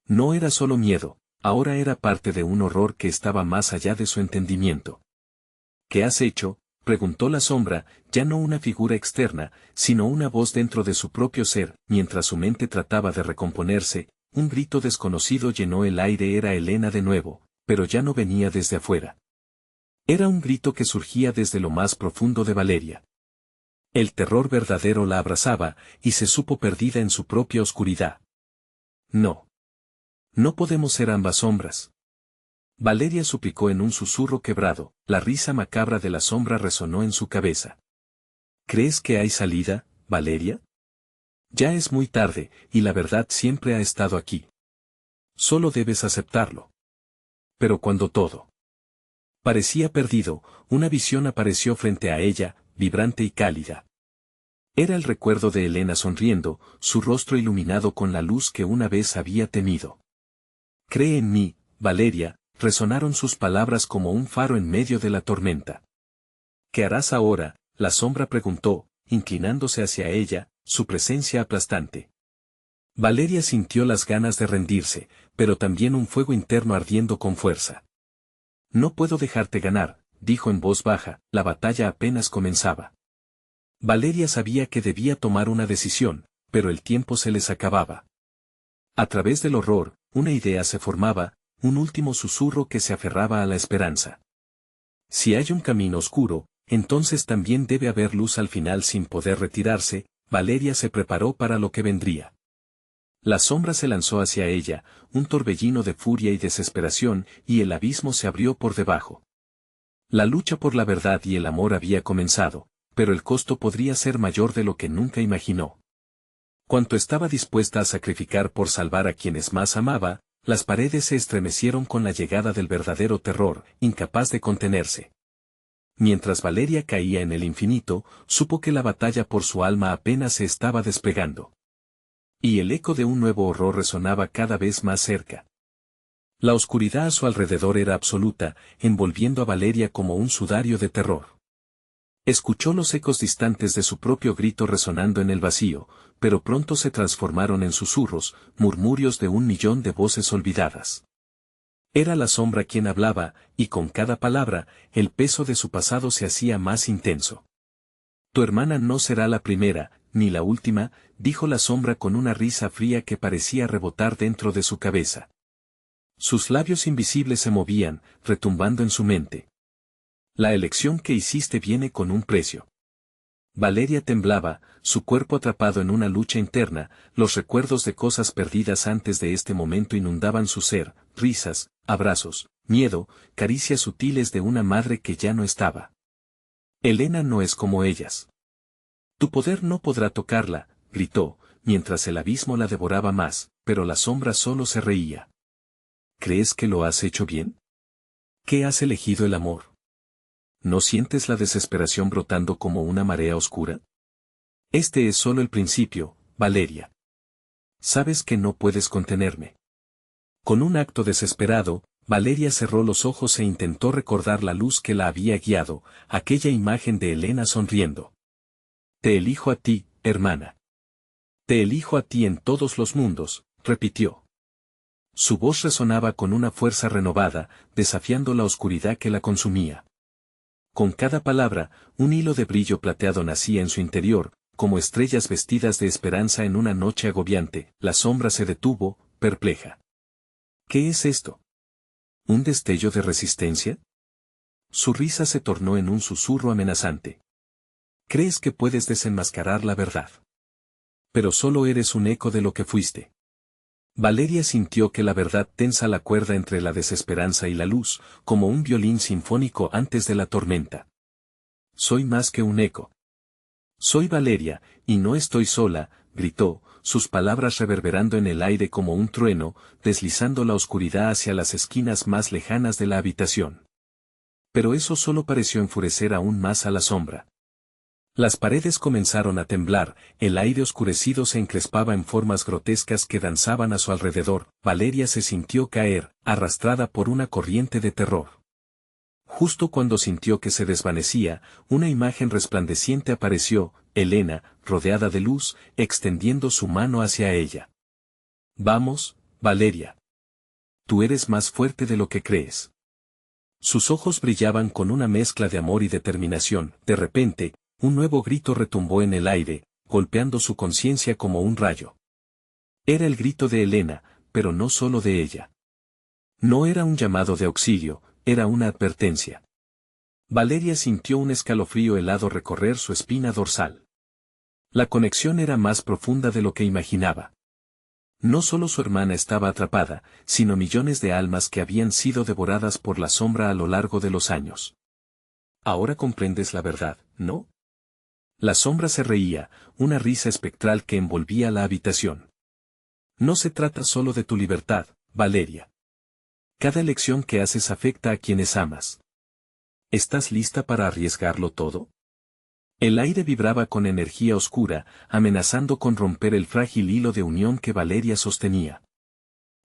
No era solo miedo, ahora era parte de un horror que estaba más allá de su entendimiento. «¿Qué has hecho?», preguntó la sombra, ya no una figura externa, sino una voz dentro de su propio ser. Mientras su mente trataba de recomponerse, un grito desconocido llenó el aire. Era Elena de nuevo, pero ya no venía desde afuera. Era un grito que surgía desde lo más profundo de Valeria. El terror verdadero la abrazaba, y se supo perdida en su propia oscuridad. No. No podemos ser ambas sombras. Valeria suplicó en un susurro quebrado, la risa macabra de la sombra resonó en su cabeza. ¿Crees que hay salida, Valeria? Ya es muy tarde, y la verdad siempre ha estado aquí. Solo debes aceptarlo. Pero cuando todo parecía perdido, una visión apareció frente a ella, vibrante y cálida. Era el recuerdo de Elena sonriendo, su rostro iluminado con la luz que una vez había temido. Cree en mí, Valeria, resonaron sus palabras como un faro en medio de la tormenta. ¿Qué harás ahora?, la sombra preguntó, inclinándose hacia ella, su presencia aplastante. Valeria sintió las ganas de rendirse, pero también un fuego interno ardiendo con fuerza. No puedo dejarte ganar, dijo en voz baja, la batalla apenas comenzaba. Valeria sabía que debía tomar una decisión, pero el tiempo se les acababa. A través del horror, una idea se formaba, un último susurro que se aferraba a la esperanza. Si hay un camino oscuro, entonces también debe haber luz al final. Sin poder retirarse, Valeria se preparó para lo que vendría. La sombra se lanzó hacia ella, un torbellino de furia y desesperación, y el abismo se abrió por debajo. La lucha por la verdad y el amor había comenzado, pero el costo podría ser mayor de lo que nunca imaginó. Cuanto estaba dispuesta a sacrificar por salvar a quienes más amaba, las paredes se estremecieron con la llegada del verdadero terror, incapaz de contenerse. Mientras Valeria caía en el infinito, supo que la batalla por su alma apenas se estaba desplegando. Y el eco de un nuevo horror resonaba cada vez más cerca. La oscuridad a su alrededor era absoluta, envolviendo a Valeria como un sudario de terror. Escuchó los ecos distantes de su propio grito resonando en el vacío, pero pronto se transformaron en susurros, murmurios de 1.000.000 de voces olvidadas. Era la sombra quien hablaba, y con cada palabra, el peso de su pasado se hacía más intenso. Tu hermana no será la primera, ni la última, dijo la sombra con una risa fría que parecía rebotar dentro de su cabeza. Sus labios invisibles se movían, retumbando en su mente. La elección que hiciste viene con un precio. Valeria temblaba, su cuerpo atrapado en una lucha interna, los recuerdos de cosas perdidas antes de este momento inundaban su ser, risas, abrazos, miedo, caricias sutiles de una madre que ya no estaba. Elena no es como ellas. Tu poder no podrá tocarla, gritó, mientras el abismo la devoraba más, pero la sombra solo se reía. ¿Crees que lo has hecho bien? ¿Qué has elegido el amor? ¿No sientes la desesperación brotando como una marea oscura? Este es solo el principio, Valeria. Sabes que no puedes contenerme. Con un acto desesperado, Valeria cerró los ojos e intentó recordar la luz que la había guiado, aquella imagen de Elena sonriendo. Te elijo a ti, hermana. Te elijo a ti en todos los mundos, repitió. Su voz resonaba con una fuerza renovada, desafiando la oscuridad que la consumía. Con cada palabra, un hilo de brillo plateado nacía en su interior, como estrellas vestidas de esperanza en una noche agobiante. La sombra se detuvo, perpleja. ¿Qué es esto? ¿Un destello de resistencia? Su risa se tornó en un susurro amenazante. ¿Crees que puedes desenmascarar la verdad? Pero solo eres un eco de lo que fuiste. Valeria sintió que la verdad tensa la cuerda entre la desesperanza y la luz, como un violín sinfónico antes de la tormenta. Soy más que un eco. Soy Valeria, y no estoy sola, gritó, sus palabras reverberando en el aire como un trueno, deslizando la oscuridad hacia las esquinas más lejanas de la habitación. Pero eso solo pareció enfurecer aún más a la sombra. Las paredes comenzaron a temblar, el aire oscurecido se encrespaba en formas grotescas que danzaban a su alrededor. Valeria se sintió caer, arrastrada por una corriente de terror. Justo cuando sintió que se desvanecía, una imagen resplandeciente apareció, Elena, rodeada de luz, extendiendo su mano hacia ella. Vamos, Valeria. Tú eres más fuerte de lo que crees. Sus ojos brillaban con una mezcla de amor y determinación. De repente, un nuevo grito retumbó en el aire, golpeando su conciencia como un rayo. Era el grito de Elena, pero no solo de ella. No era un llamado de auxilio, era una advertencia. Valeria sintió un escalofrío helado recorrer su espina dorsal. La conexión era más profunda de lo que imaginaba. No solo su hermana estaba atrapada, sino millones de almas que habían sido devoradas por la sombra a lo largo de los años. Ahora comprendes la verdad, ¿no? La sombra se reía, una risa espectral que envolvía la habitación. No se trata solo de tu libertad, Valeria. Cada elección que haces afecta a quienes amas. ¿Estás lista para arriesgarlo todo? El aire vibraba con energía oscura, amenazando con romper el frágil hilo de unión que Valeria sostenía.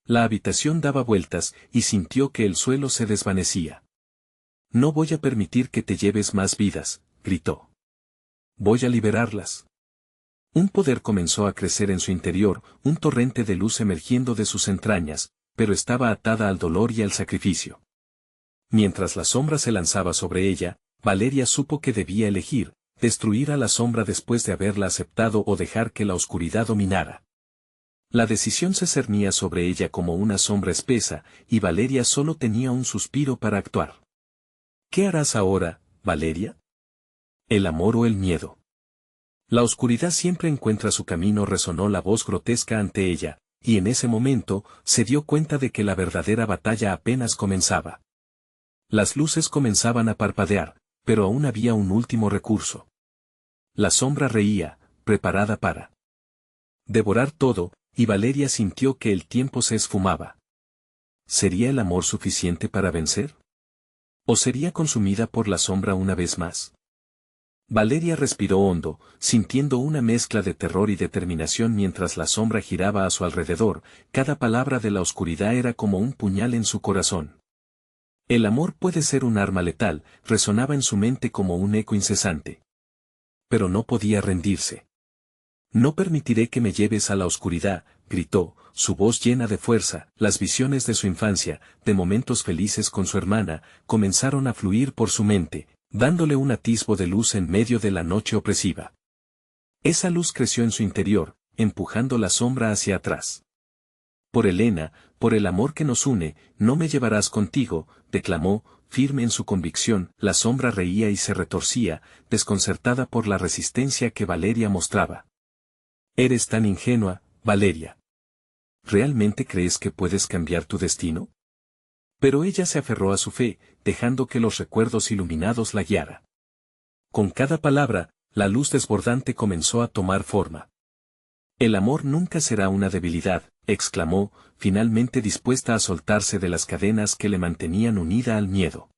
La habitación daba vueltas y sintió que el suelo se desvanecía. No voy a permitir que te lleves más vidas, gritó. Voy a liberarlas. Un poder comenzó a crecer en su interior, un torrente de luz emergiendo de sus entrañas, pero estaba atada al dolor y al sacrificio. Mientras la sombra se lanzaba sobre ella, Valeria supo que debía elegir, destruir a la sombra después de haberla aceptado o dejar que la oscuridad dominara. La decisión se cernía sobre ella como una sombra espesa, y Valeria solo tenía un suspiro para actuar. ¿Qué harás ahora, Valeria? ¿El amor o el miedo? La oscuridad siempre encuentra su camino, resonó la voz grotesca ante ella, y en ese momento se dio cuenta de que la verdadera batalla apenas comenzaba. Las luces comenzaban a parpadear, pero aún había un último recurso. La sombra reía, preparada para devorar todo, y Valeria sintió que el tiempo se esfumaba. ¿Sería el amor suficiente para vencer? ¿O sería consumida por la sombra una vez más? Valeria respiró hondo, sintiendo una mezcla de terror y determinación mientras la sombra giraba a su alrededor. Cada palabra de la oscuridad era como un puñal en su corazón. El amor puede ser un arma letal, resonaba en su mente como un eco incesante. Pero no podía rendirse. No permitiré que me lleves a la oscuridad, gritó, su voz llena de fuerza. Las visiones de su infancia, de momentos felices con su hermana, comenzaron a fluir por su mente, dándole un atisbo de luz en medio de la noche opresiva. Esa luz creció en su interior, empujando la sombra hacia atrás. Por Helena, por el amor que nos une, no me llevarás contigo, declamó, firme en su convicción. La sombra reía y se retorcía, desconcertada por la resistencia que Valeria mostraba. Eres tan ingenua, Valeria. ¿Realmente crees que puedes cambiar tu destino? Pero ella se aferró a su fe, dejando que los recuerdos iluminados la guiara. Con cada palabra, la luz desbordante comenzó a tomar forma. El amor nunca será una debilidad, exclamó, finalmente dispuesta a soltarse de las cadenas que le mantenían unida al miedo.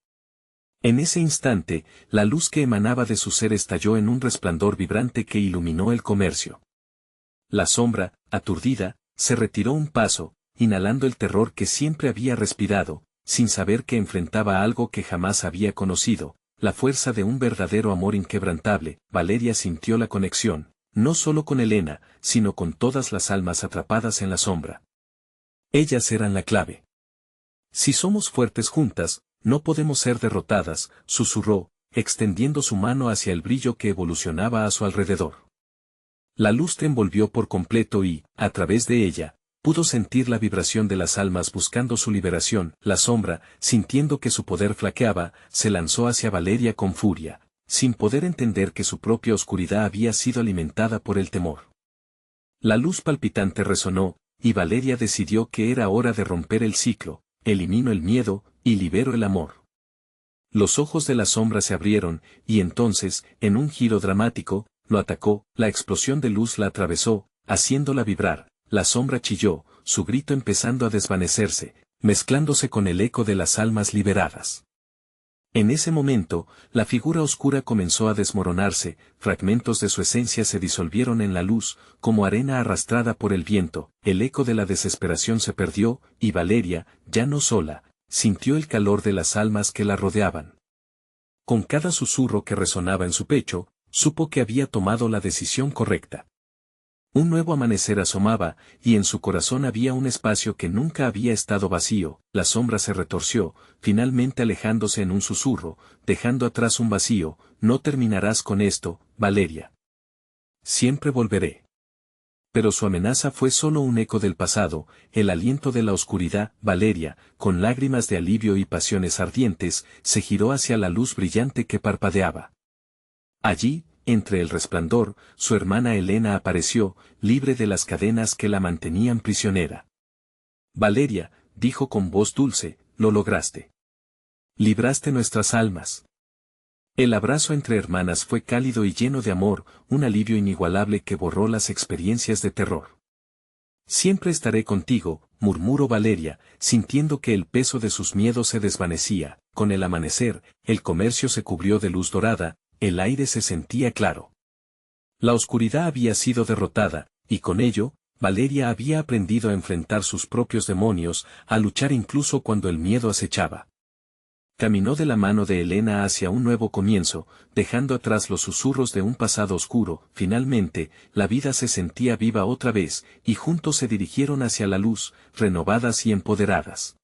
En ese instante, la luz que emanaba de su ser estalló en un resplandor vibrante que iluminó el comercio. La sombra, aturdida, se retiró un paso, inhalando el terror que siempre había respirado, sin saber que enfrentaba algo que jamás había conocido, la fuerza de un verdadero amor inquebrantable. Valeria sintió la conexión, no solo con Helena, sino con todas las almas atrapadas en la sombra. Ellas eran la clave. Si somos fuertes juntas, no podemos ser derrotadas, susurró, extendiendo su mano hacia el brillo que evolucionaba a su alrededor. La luz te envolvió por completo y, a través de ella, pudo sentir la vibración de las almas buscando su liberación. La sombra, sintiendo que su poder flaqueaba, se lanzó hacia Valeria con furia, sin poder entender que su propia oscuridad había sido alimentada por el temor. La luz palpitante resonó, y Valeria decidió que era hora de romper el ciclo, eliminó el miedo, y liberó el amor. Los ojos de la sombra se abrieron, y entonces, en un giro dramático, lo atacó. La explosión de luz la atravesó, haciéndola vibrar. La sombra chilló, su grito empezando a desvanecerse, mezclándose con el eco de las almas liberadas. En ese momento, la figura oscura comenzó a desmoronarse, fragmentos de su esencia se disolvieron en la luz, como arena arrastrada por el viento. El eco de la desesperación se perdió, y Valeria, ya no sola, sintió el calor de las almas que la rodeaban. Con cada susurro que resonaba en su pecho, supo que había tomado la decisión correcta. Un nuevo amanecer asomaba, y en su corazón había un espacio que nunca había estado vacío. La sombra se retorció, finalmente alejándose en un susurro, dejando atrás un vacío. No terminarás con esto, Valeria. Siempre volveré. Pero su amenaza fue solo un eco del pasado, el aliento de la oscuridad. Valeria, con lágrimas de alivio y pasiones ardientes, se giró hacia la luz brillante que parpadeaba. Allí, entre el resplandor, su hermana Elena apareció, libre de las cadenas que la mantenían prisionera. Valeria, dijo con voz dulce, lo lograste. Libraste nuestras almas. El abrazo entre hermanas fue cálido y lleno de amor, un alivio inigualable que borró las experiencias de terror. Siempre estaré contigo, murmuró Valeria, sintiendo que el peso de sus miedos se desvanecía. Con el amanecer, el comercio se cubrió de luz dorada, el aire se sentía claro. La oscuridad había sido derrotada, y con ello, Valeria había aprendido a enfrentar sus propios demonios, a luchar incluso cuando el miedo acechaba. Caminó de la mano de Elena hacia un nuevo comienzo, dejando atrás los susurros de un pasado oscuro. Finalmente, la vida se sentía viva otra vez, y juntos se dirigieron hacia la luz, renovadas y empoderadas.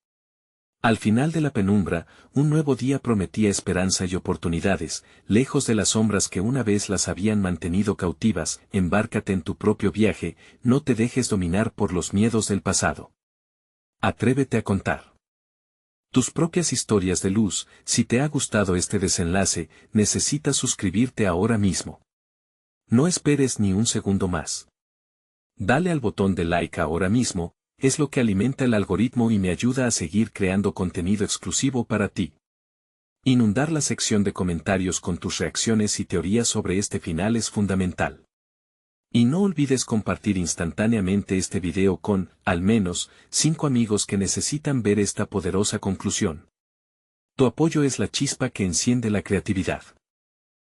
Al final de la penumbra, un nuevo día prometía esperanza y oportunidades, lejos de las sombras que una vez las habían mantenido cautivas. Embárcate en tu propio viaje, no te dejes dominar por los miedos del pasado. Atrévete a contar tus propias historias de luz. Si te ha gustado este desenlace, necesitas suscribirte ahora mismo. No esperes ni un segundo más. Dale al botón de like ahora mismo, es lo que alimenta el algoritmo y me ayuda a seguir creando contenido exclusivo para ti. Inundar la sección de comentarios con tus reacciones y teorías sobre este final es fundamental. Y no olvides compartir instantáneamente este video con, al menos, 5 amigos que necesitan ver esta poderosa conclusión. Tu apoyo es la chispa que enciende la creatividad.